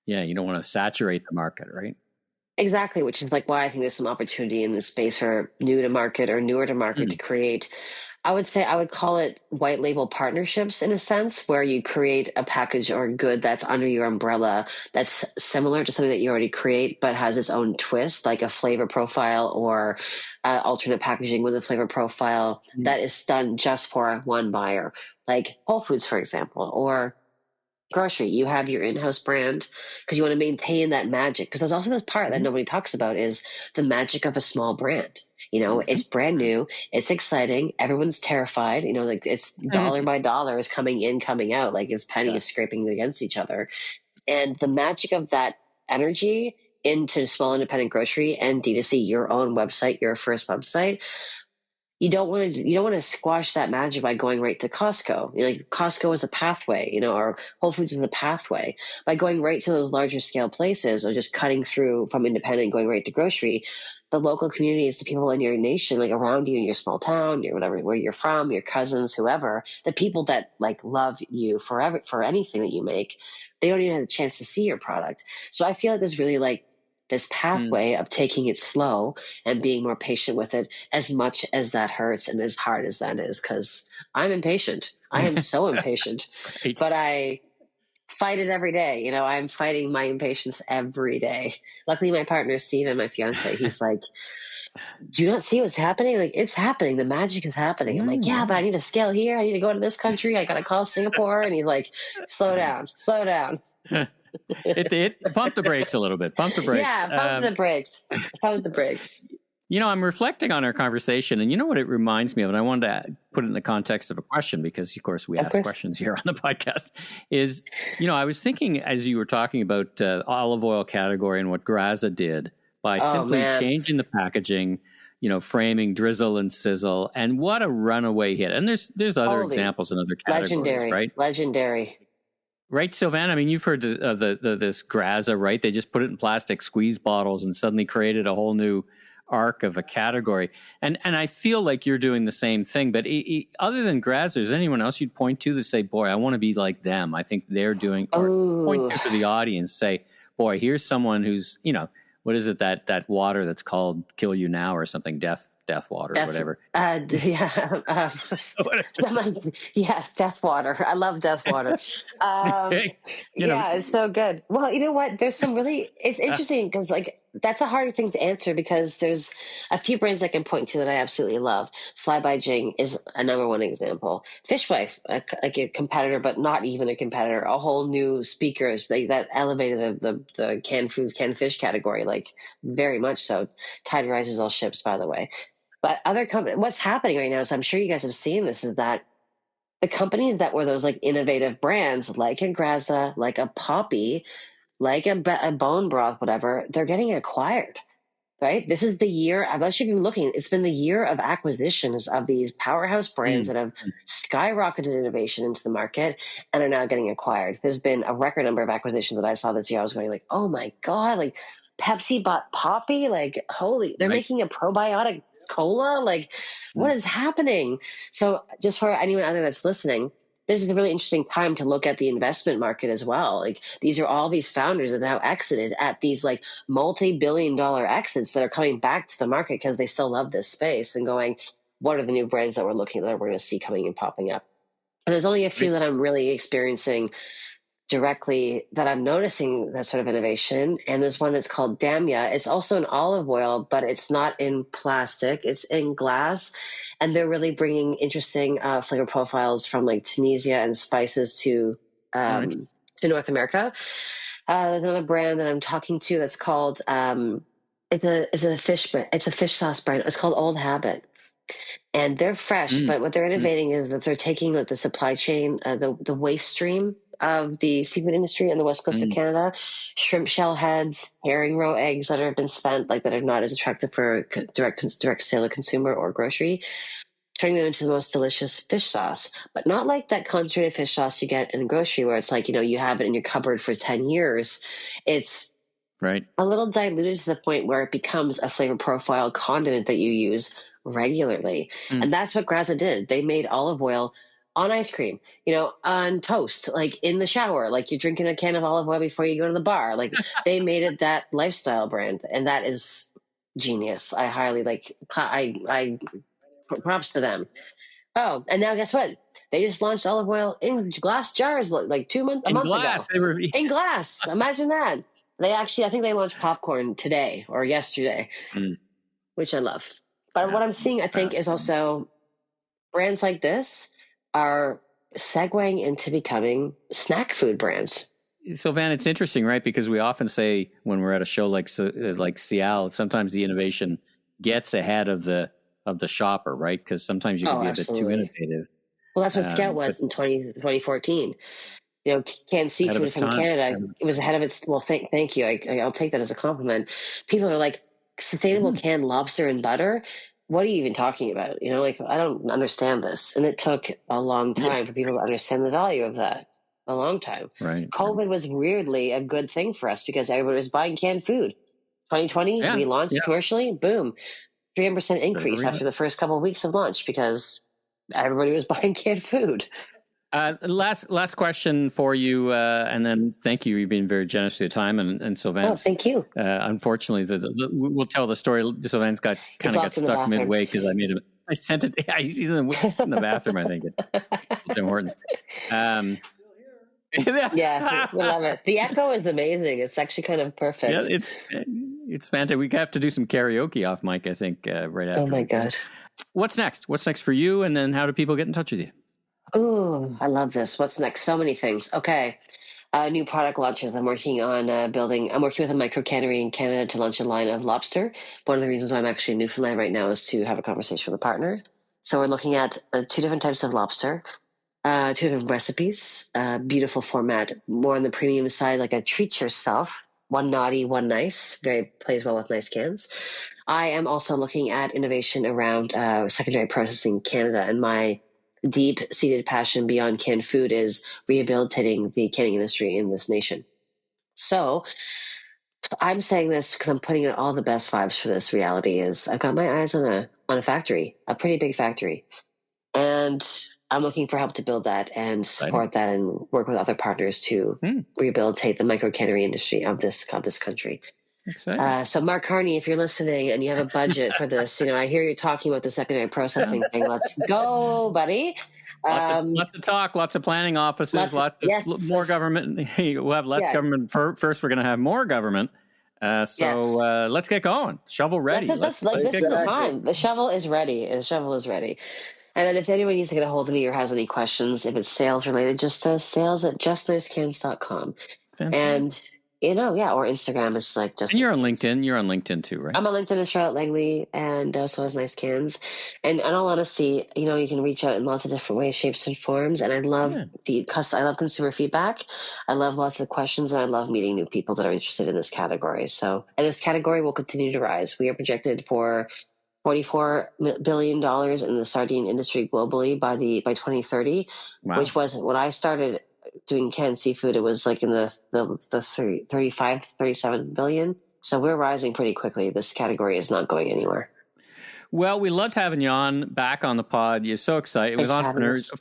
you don't want to saturate the market, right? Exactly, which is like why I think there's some opportunity in this space for new to market or newer to market to create. I would call it white label partnerships in a sense, where you create a package or a good that's under your umbrella that's similar to something that you already create, but has its own twist, like a flavor profile or alternate packaging with a flavor profile that is done just for one buyer, like Whole Foods, for example, or grocery. You have your in-house brand because you want to maintain that magic. Because there's also this part that nobody talks about is the magic of a small brand. It's brand new. It's exciting. Everyone's terrified. Like it's dollar by dollar is coming in, coming out. Like it's pennies scraping against each other. And the magic of that energy into small independent grocery and D2C, your own website, your first website. You don't want to squash that magic by going right to Costco. Like Costco is a pathway, or Whole Foods is the pathway. By going right to those larger scale places, or just cutting through from independent and going right to grocery, the local communities, the people in your nation, like around you in your small town, your whatever, where you're from, your cousins, whoever, the people that like love you forever for anything that you make, they don't even have a chance to see your product. So I feel like there's really like this pathway of taking it slow and being more patient with it, as much as that hurts and as hard as that is, because I'm impatient. I am so impatient, Right. but I fight it every day. You know, I'm fighting my impatience every day. Luckily, my partner, Steven, my fiance, he's like, do you not see what's happening? Like, it's happening. The magic is happening. I'm like, yeah, but I need to scale here. I need to go to this country. I got to call Singapore. And he's like, slow down, slow down. Pump the brakes a little bit. Pump the brakes. Yeah, pump the brakes. Pump the brakes. You know, I'm reflecting on our conversation, and you know what it reminds me of, and I wanted to put it in the context of a question, because, of course, we ask questions here on the podcast, is, you know, I was thinking as you were talking about olive oil category and what Graza did by simply changing the packaging, you know, framing, drizzle and sizzle, and what a runaway hit. And there's other examples in other categories, right? Legendary. Right, Sylvain? I mean, you've heard of this Graza, right? They just put it in plastic squeeze bottles and suddenly created a whole new arc of a category. And I feel like you're doing the same thing. But other than Graza, is anyone else you'd point to say, boy, I want to be like them? I think they're doing, or point to the audience, say, boy, here's someone who's, you know, what is it, that water that's called Kill You Now or something, death water or whatever. Yes, death water. I love death water. It's so good. Well, you know what? There's some really, it's interesting because like that's a hard thing to answer, because there's a few brands I can point to that I absolutely love. Fly by Jing is a number one example. Fishwife, like a competitor, but not even a competitor. A whole new speaker that elevated the canned food, canned fish category, like very much so. Tide rises all ships, by the way. But other companies, what's happening right now is, I'm sure you guys have seen this, is that the companies that were those like innovative brands, like a Graza, like a Poppy, like a bone broth, whatever, they're getting acquired, right? This is the year, I've actually been looking, it's been the year of acquisitions of these powerhouse brands that have skyrocketed innovation into the market and are now getting acquired. There's been a record number of acquisitions that I saw this year. I was going like, oh my God, like Pepsi bought Poppy, like holy, they're making a probiotic cola, like what is happening? So just for anyone out there that's listening, this is a really interesting time to look at the investment market as well. Like these are all these founders that now exited at these like multi-billion-dollar exits that are coming back to the market because they still love this space and going, what are the new brands that we're going to see coming and popping up? And there's only a few that I'm really experiencing directly that I'm noticing that sort of innovation. And there's one that's called Damya. It's also an olive oil, but it's not in plastic. It's in glass. And they're really bringing interesting flavor profiles from like Tunisia and spices to North America. There's another brand that I'm talking to that's called, it's a fish sauce brand. It's called Old Habit. And they're fresh, but what they're innovating is that they're taking like the supply chain, the waste stream of the seafood industry on the west coast of Canada, shrimp shell heads, herring roe eggs that have been spent, like that are not as attractive for direct sale to consumer or grocery, turning them into the most delicious fish sauce, but not like that concentrated fish sauce you get in the grocery where it's like, you know, you have it in your cupboard for 10 years. It's a little diluted to the point where it becomes a flavor profile condiment that you use regularly. And that's what Graza did. They made olive oil on ice cream, you know, on toast, like in the shower, like you're drinking a can of olive oil before you go to the bar. Like they made it that lifestyle brand, and that is genius. I highly I props to them. Oh, and now guess what? They just launched olive oil in glass jars like a month ago. In glass. Imagine that. I think they launched popcorn today or yesterday, which I love. But what I'm seeing, I think, is also brands like this are segueing into becoming snack food brands. Sylvain, it's interesting, right? Because we often say when we're at a show like Cial, sometimes the innovation gets ahead of the shopper, right? Because sometimes you can be a bit too innovative. Well, that's what Scout was in 2014. You know, canned seafood from Canada, it was ahead of its. Well, thank you. I'll take that as a compliment. People are like, sustainable canned lobster and butter. What are you even talking about? You know, like, I don't understand this. And it took a long time for people to understand the value of that. A long time. Right. COVID was weirdly a good thing for us because everybody was buying canned food. 2020, we launched commercially, boom, 300% increase after the first couple of weeks of launch because everybody was buying canned food. Last question for you, and then thank you. You've been very generous with your time, and Sylvain. Oh, thank you. Unfortunately, we'll tell the story. Sylvain's got stuck midway because I made him. I sent it. He's in the bathroom, I think, at Tim Hortons. Yeah, we love it. The echo is amazing. It's actually kind of perfect. Yeah, it's fantastic. We have to do some karaoke off mic, I think, right after. Oh my God. What's next? What's next for you? And then how do people get in touch with you? Oh, I love this. What's next? So many things. Okay. New product launches. I'm working on I'm working with a micro cannery in Canada to launch a line of lobster. One of the reasons why I'm actually in Newfoundland right now is to have a conversation with a partner. So we're looking at 2 different types of lobster, 2 different recipes, beautiful format, more on the premium side, like a treat yourself, one naughty, one nice, very plays well with nice cans. I am also looking at innovation around secondary processing in Canada, and my deep-seated passion beyond canned food is rehabilitating the canning industry in this nation. So I'm saying this because I'm putting in all the best vibes for this reality is I've got my eyes on a factory, a pretty big factory. And I'm looking for help to build that and support that and work with other partners to rehabilitate the micro cannery industry of this country. So Mark Carney, if you're listening and you have a budget for this, I hear you talking about the secondary processing thing. Let's go, buddy. Lots of talk, lots of planning offices, more government. We'll have less government. First, we're going to have more government. Let's get going. Shovel ready. This is the time. The shovel is ready. And then if anyone needs to get a hold of me or has any questions, if it's sales related, just sales@justnicecans.com. Fantastic. And, or Instagram is like just. And you're on LinkedIn. You're on LinkedIn too, right? I'm on LinkedIn as Charlotte Langley, and so has Nice Cans. And in all honesty, you can reach out in lots of different ways, shapes, and forms. And I love I love consumer feedback. I love lots of questions, and I love meeting new people that are interested in this category. And this category will continue to rise. We are projected for $44 billion in the sardine industry globally by 2030, which was when I started doing canned seafood. It was like in the 35, 37 billion. So we're rising pretty quickly. This category is not going anywhere. Well, we loved having you back on the pod. You're so excited. With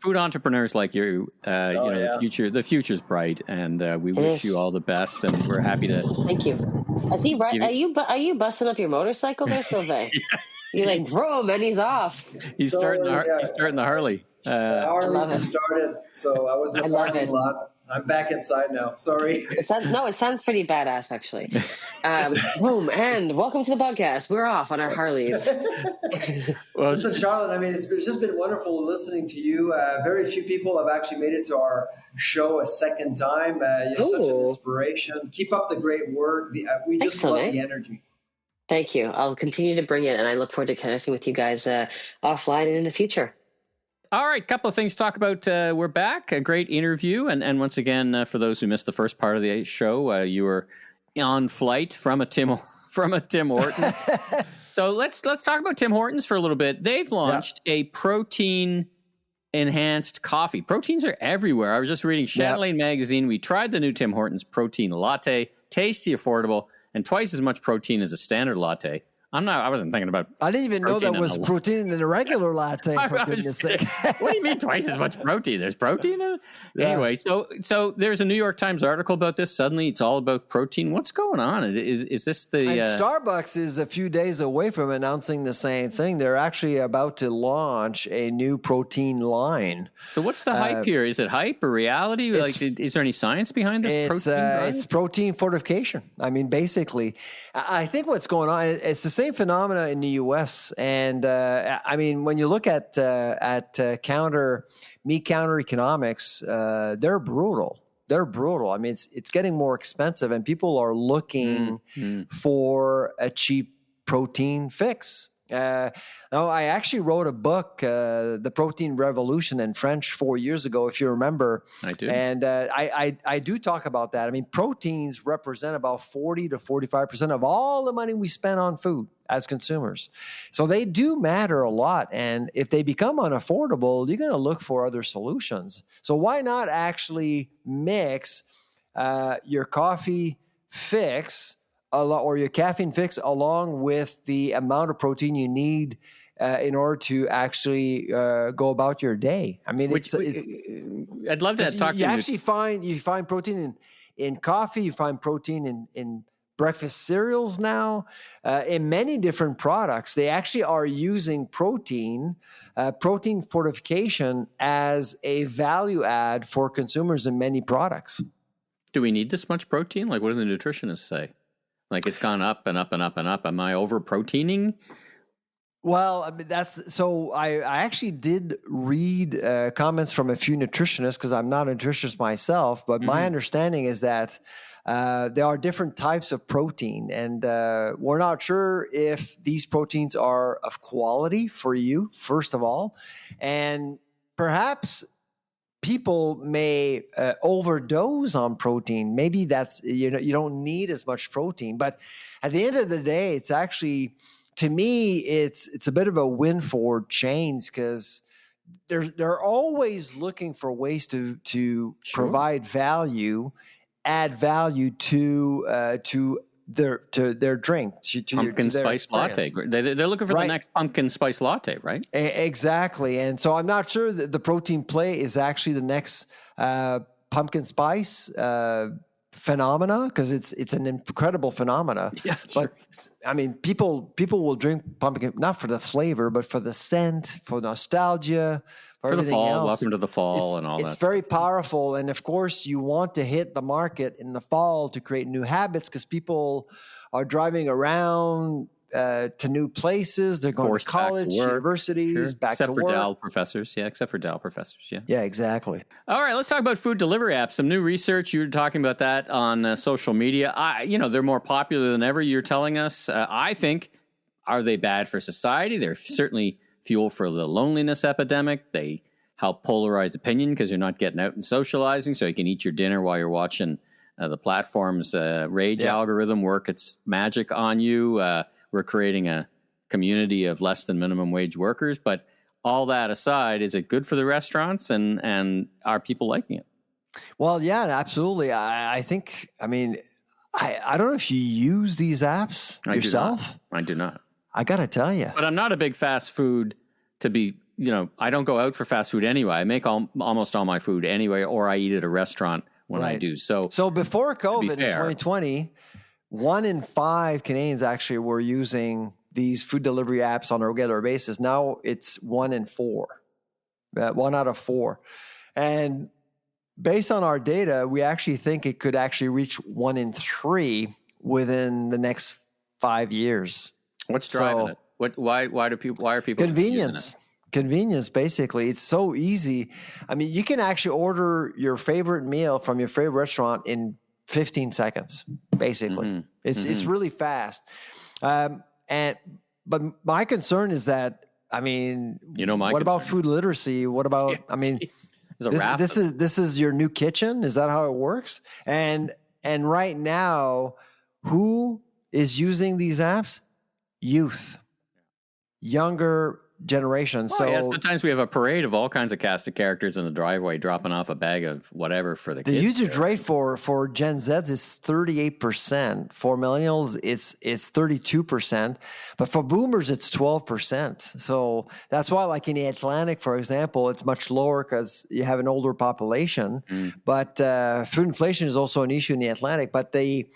food entrepreneurs like you, the future's bright, and we wish you all the best. And we're happy to. Thank you. Is he right? Are you busting up your motorcycle there, Sylvain? You're like, bro, and he's off. He's starting the Harley. Harley just started, so I was in the parking lot. I'm back inside now. Sorry. It sounds pretty badass, actually. Boom, and welcome to the podcast. We're off on our Harleys. Well, listen, Charlotte, it's just been wonderful listening to you. Very few people have actually made it to our show a second time. You're such an inspiration. Keep up the great work. We just love the energy. Thank you. I'll continue to bring it, and I look forward to connecting with you guys offline and in the future. All right, couple of things to talk about. We're back. A great interview, and once again, for those who missed the first part of the show, you were on flight from a Tim Horton. So let's talk about Tim Hortons for a little bit. They've launched a protein enhanced coffee. Proteins are everywhere. I was just reading Chatelaine magazine. We tried the new Tim Hortons protein latte, tasty, affordable, and twice as much protein as a standard latte. I wasn't thinking about. I didn't even know there was protein in a regular latte. For goodness sake! What do you mean twice as much protein? There's protein in it. Yeah. Anyway, so there's a New York Times article about this. Suddenly, it's all about protein. What's going on? Is this the? And Starbucks is a few days away from announcing the same thing. They're actually about to launch a new protein line. So what's the hype here? Is it hype or reality? Is there any science behind this protein? It's protein fortification. Basically, I think what's going on. It's the same phenomena in the U.S. And when you look at meat counter economics, they're brutal. It's getting more expensive, and people are looking for a cheap protein fix. I actually wrote a book, The Protein Revolution, in French 4 years ago, if you remember. I do. And I do talk about that. Proteins represent about 40 to 45% of all the money we spend on food as consumers. So they do matter a lot. And if they become unaffordable, you're going to look for other solutions. So why not actually mix your coffee fix or your caffeine fix along with the amount of protein you need in order to actually go about your day? I'd love to talk to you. You actually find protein in coffee. You find protein in breakfast cereals now. In many different products, they actually are using protein fortification as a value add for consumers in many products. Do we need this much protein? Like, what do the nutritionists say? Like, it's gone up and up and up and up. Am I over proteining? Well, I mean, I actually did read comments from a few nutritionists because I'm not a nutritionist myself, but my understanding is that there are different types of protein, and we're not sure if these proteins are of quality for you, first of all, and perhaps people may overdose on protein. Maybe that's, you don't need as much protein, but at the end of the day, it's actually, to me, it's a bit of a win for chains because they're always looking for ways to provide value, add value to their drink, pumpkin spice latte. They're looking for the next pumpkin spice latte, right? Exactly. And so I'm not sure that the protein play is actually the next pumpkin spice phenomena, because it's an incredible phenomena. Yeah, but I mean, people will drink pumpkin not for the flavor, but for the scent, for nostalgia, for the fall. Else. Welcome to the fall and all that. It's very powerful, and of course, you want to hit the market in the fall to create new habits because people are driving around to new places. They're going to college, universities, back to work. Except for DAL professors. Yeah, except for DAL professors. Yeah. Yeah, exactly. All right, let's talk about food delivery apps. Some new research. You were talking about that on social media. They're more popular than ever, you're telling us. I think, are they bad for society? They're certainly fuel for the loneliness epidemic. They help polarize opinion because you're not getting out and socializing, so you can eat your dinner while you're watching the platform's rage algorithm work its magic on you. We're creating a community of less than minimum wage workers. But all that aside, is it good for the restaurants, and are people liking it? Well, yeah, absolutely. I think, I don't know if you use these apps yourself. I do not. I got to tell you. But I'm not a big fast food I don't go out for fast food anyway. I make almost all my food anyway, or I eat at a restaurant when I do. So before COVID in 2020, 1 in 5 Canadians actually were using these food delivery apps on a regular basis. Now it's 1 in 4, 1 out of 4. And based on our data, we actually think it could actually reach 1 in 3 within the next 5 years. What's driving it? Why are people Convenience, basically. It's so easy. I mean, you can actually order your favorite meal from your favorite restaurant in 15 seconds, basically. Mm-hmm. It's really fast. But my concern is that, what about food literacy? What about, this is your new kitchen? Is that how it works? And right now, who is using these apps? Youth, younger generation. Sometimes we have a parade of all kinds of cast of characters in the driveway dropping off a bag of whatever for the kids. The usage rate for Gen Zs is 38%. For millennials, it's 32%. But for boomers, it's 12%. So that's why, like in the Atlantic, for example, it's much lower because you have an older population. But food inflation is also an issue in the Atlantic. But the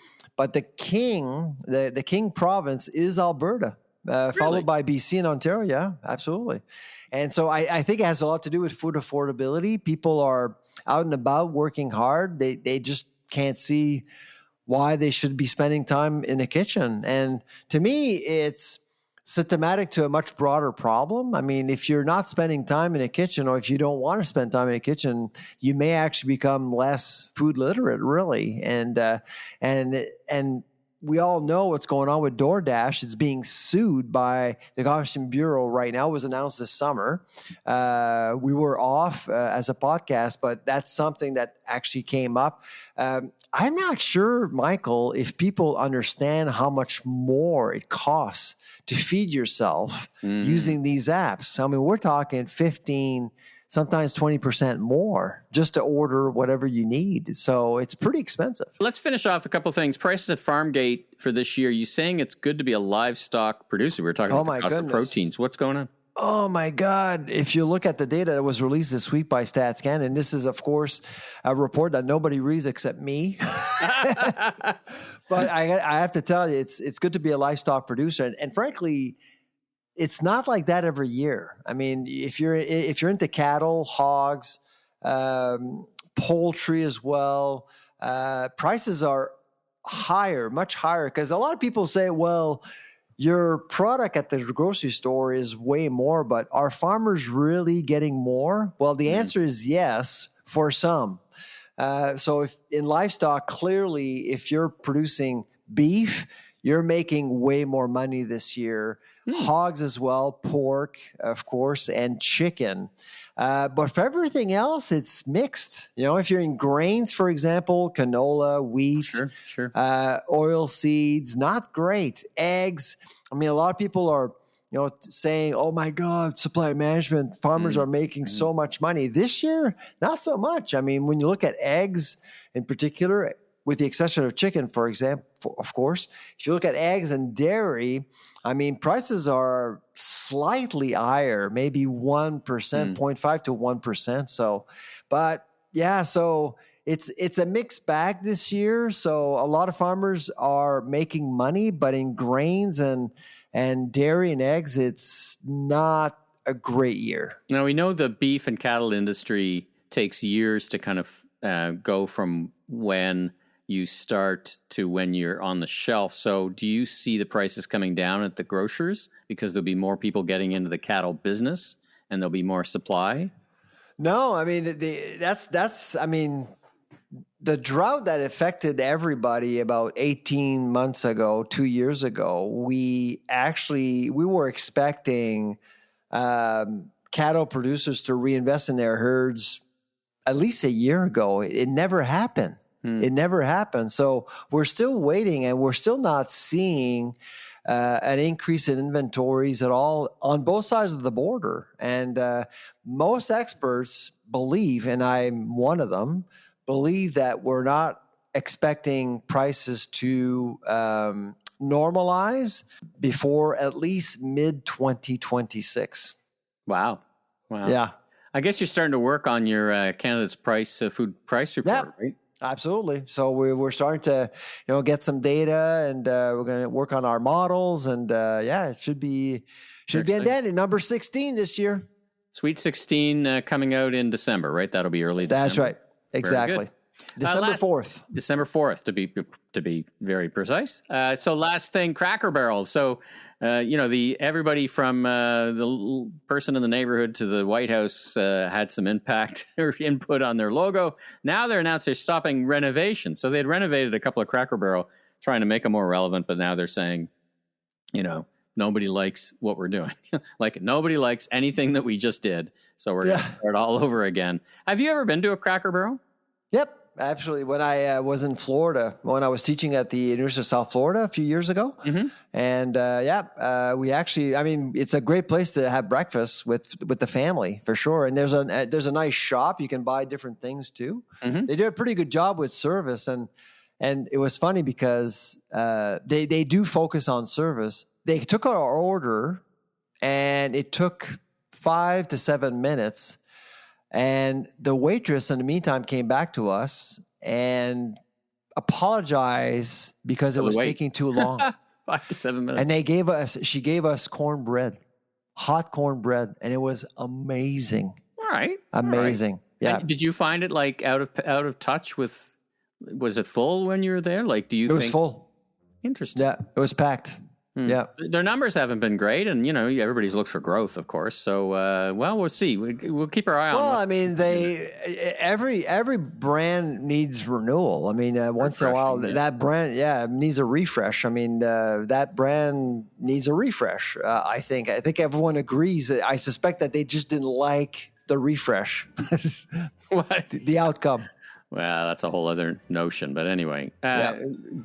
king province is Alberta. Followed by BC and Ontario. Yeah, absolutely. And so I think it has a lot to do with food affordability. People are out and about working hard. They just can't see why they should be spending time in the kitchen. And to me, it's symptomatic to a much broader problem. I mean, if you're not spending time in a kitchen, or if you don't want to spend time in a kitchen, you may actually become less food literate, really. And we all know what's going on with DoorDash. It's being sued by the Competition Bureau right now. It was announced this summer. We were off as a podcast, but that's something that actually came up. I'm not sure, Michael, if people understand how much more it costs to feed yourself using these apps. I mean, we're talking 15, sometimes 20% more just to order whatever you need. So it's pretty expensive. Let's finish off a couple of things. Prices at Farmgate for this year. You saying it's good to be a livestock producer. We were talking about the cost of proteins. What's going on? Oh my God. If you look at the data that was released this week by StatScan, and this is, of course, a report that nobody reads except me. But I have to tell you, it's good to be a livestock producer. And frankly, it's not like that every year. I mean, if you're into cattle, hogs, poultry as well, prices are higher, much higher, because a lot of people say, well, your product at the grocery store is way more, but are farmers really getting more? Well, the answer is yes, for some. So if in livestock, clearly, if you're producing beef, you're making way more money this year. Hogs as well, pork, of course, and chicken. But for everything else, it's mixed. You know, if you're in grains, for example, canola, wheat, oil seeds, not great. Eggs. I mean, a lot of people are, saying, oh my God, supply management, farmers are making so much money. This year, not so much. I mean, when you look at eggs in particular, with the exception of chicken, for example, of course, if you look at eggs and dairy, I mean, prices are slightly higher, maybe 1%, 0.5 to 1%. So, but yeah, so it's a mixed bag this year. So a lot of farmers are making money, but in grains and dairy and eggs, it's not a great year. Now, we know the beef and cattle industry takes years to kind of go from when you start to when you're on the shelf. So do you see the prices coming down at the grocers because there'll be more people getting into the cattle business and there'll be more supply? No, I mean, the drought that affected everybody about 18 months ago, 2 years ago, we were expecting cattle producers to reinvest in their herds at least a year ago. It never happened. It never happened. So we're still waiting, and we're still not seeing an increase in inventories at all on both sides of the border. And most experts believe, and I'm one of them, believe that we're not expecting prices to normalize before at least mid-2026. Wow. Yeah. I guess you're starting to work on your Canada's food price report, right? Absolutely. So we're starting to, get some data, and we're going to work on our models, and it should be ended number 16 this year. Sweet 16 coming out in December, right? That'll be early December. That's right. Exactly. December 4th. December 4th to be very precise. So last thing, Cracker Barrel. So everybody from the person in the neighborhood to the White House had some impact or input on their logo. Now they're announced they're stopping renovation. So they'd renovated a couple of Cracker Barrel, trying to make them more relevant, but now they're saying, nobody likes what we're doing. Like, nobody likes anything that we just did. So we're going to start all over again. Have you ever been to a Cracker Barrel? Yep. Actually, when I was in Florida, when I was teaching at the University of South Florida a few years ago, and we actually, it's a great place to have breakfast with the family for sure. And there's a nice shop you can buy different things too. They do a pretty good job with service, and it was funny because they do focus on service. They took our order, and it took 5 to 7 minutes. And the waitress in the meantime came back to us and apologized because it was taking too long. 5 to 7 minutes. And she gave us cornbread, hot cornbread, and it was amazing. All right. Amazing. All right. Yeah. And did you find it like out of touch with, was it full when you were there? Like, do you think? It was full. Interesting. Yeah. It was packed. Yeah, their numbers haven't been great, and everybody's looked for growth, of course. So, we'll see. We'll keep our eye on. Well, every brand needs renewal. Once in a while, that brand, needs a refresh. That brand needs a refresh. I think everyone agrees. I suspect that they just didn't like the refresh, what? The outcome. Well, that's a whole other notion. But anyway,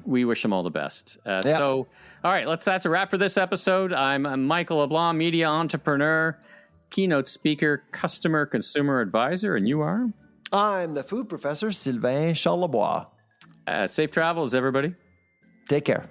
we wish them all the best. So, all right, that's a wrap for this episode. I'm Michael LeBlanc, media entrepreneur, keynote speaker, customer consumer advisor, and you are? I'm the food professor, Sylvain Charlebois. Safe travels, everybody. Take care.